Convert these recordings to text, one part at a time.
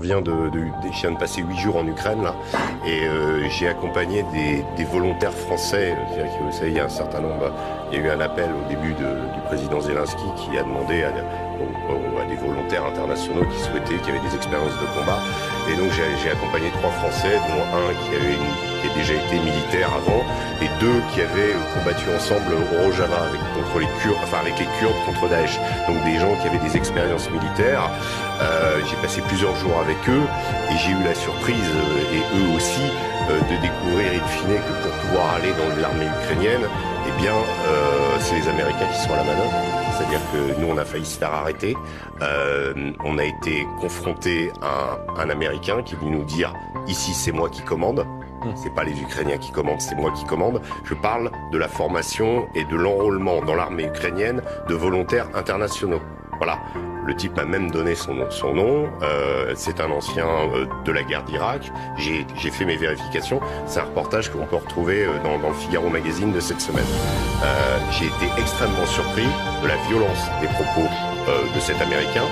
Je viens de passer 8 jours en Ukraine là, et j'ai accompagné des volontaires français. Vous savez, il y a un certain nombre. Il y a eu un appel au début du président Zelensky qui a demandé à des volontaires internationaux qui avaient des expériences de combat. Et donc j'ai accompagné 3 Français, dont un qui a déjà été militaire avant, et 2 qui avaient combattu ensemble au Rojava avec les Kurdes contre Daesh. Donc des gens qui avaient des expériences militaires. J'ai passé plusieurs jours avec eux et j'ai eu la surprise, et eux aussi, de découvrir in fine que pour pouvoir aller dans l'armée ukrainienne, eh bien, c'est les Américains qui sont à la manœuvre. C'est-à-dire que nous, on a failli se faire arrêter. On a été confrontés à un Américain qui est venu nous dire « Ici, c'est moi qui commande ». C'est pas les Ukrainiens qui commandent, c'est moi qui commande. Je parle de la formation et de l'enrôlement dans l'armée ukrainienne de volontaires internationaux. Voilà. Le type m'a même donné son nom. C'est un ancien de la guerre d'Irak. J'ai fait mes vérifications. C'est un reportage qu'on peut retrouver dans le Figaro Magazine de cette semaine. J'ai été extrêmement surpris de la violence des propos de cet Américain,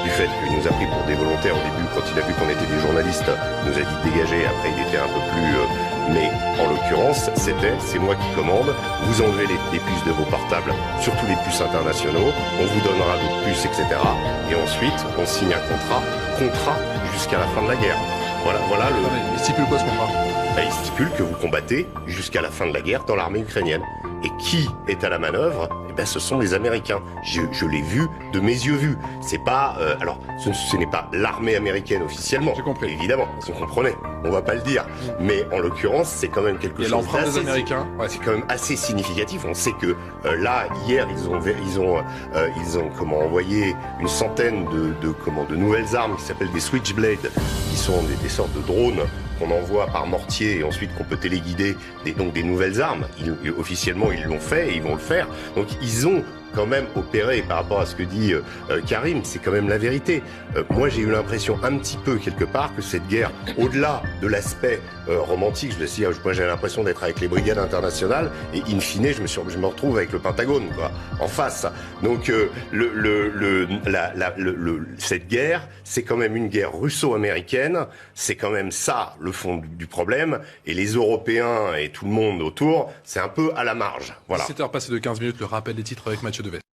du fait qu'il nous a pris pour des volontaires au début. Quand il a vu qu'on était des journalistes, il nous a dit de dégager. Après, il était un peu plus... mais en l'occurrence, c'est moi qui commande. Vous enlevez les puces de vos portables, surtout les puces internationaux. On vous donnera d'autres puces, etc. Et ensuite, on signe un contrat jusqu'à la fin de la guerre. Voilà le... Il stipule quoi ce contrat ? Il stipule que vous combattez jusqu'à la fin de la guerre dans l'armée ukrainienne. Et qui est à la manœuvre ? Ce sont les Américains. Je l'ai vu de mes yeux vus. C'est pas... alors, ce n'est pas l'armée américaine officiellement. J'ai compris. Évidemment, vous comprenez. On va pas le dire. Mais en l'occurrence, c'est quand même quelque chose l'empreinte des Américains. Ouais. C'est quand même assez significatif. On sait que là, hier, ils ont envoyé une centaine de nouvelles armes qui s'appellent des Switchblade, qui sont des sortes de drones qu'on envoie par mortier et ensuite qu'on peut téléguider, donc des nouvelles armes. Officiellement, ils l'ont fait et ils vont le faire. Donc ils ont quand même opéré par rapport à ce que dit Karim, c'est quand même la vérité. Moi, j'ai eu l'impression un petit peu, quelque part, que cette guerre, au-delà de l'aspect romantique, moi j'ai l'impression d'être avec les brigades internationales et in fine, je me retrouve avec le Pentagone, quoi, en face. Donc cette guerre, c'est quand même une guerre russo-américaine, c'est quand même ça le fond du problème, et les Européens et tout le monde autour, c'est un peu à la marge. Voilà. 17h passées de 15 minutes, le rappel des titres avec Mathieu Devet.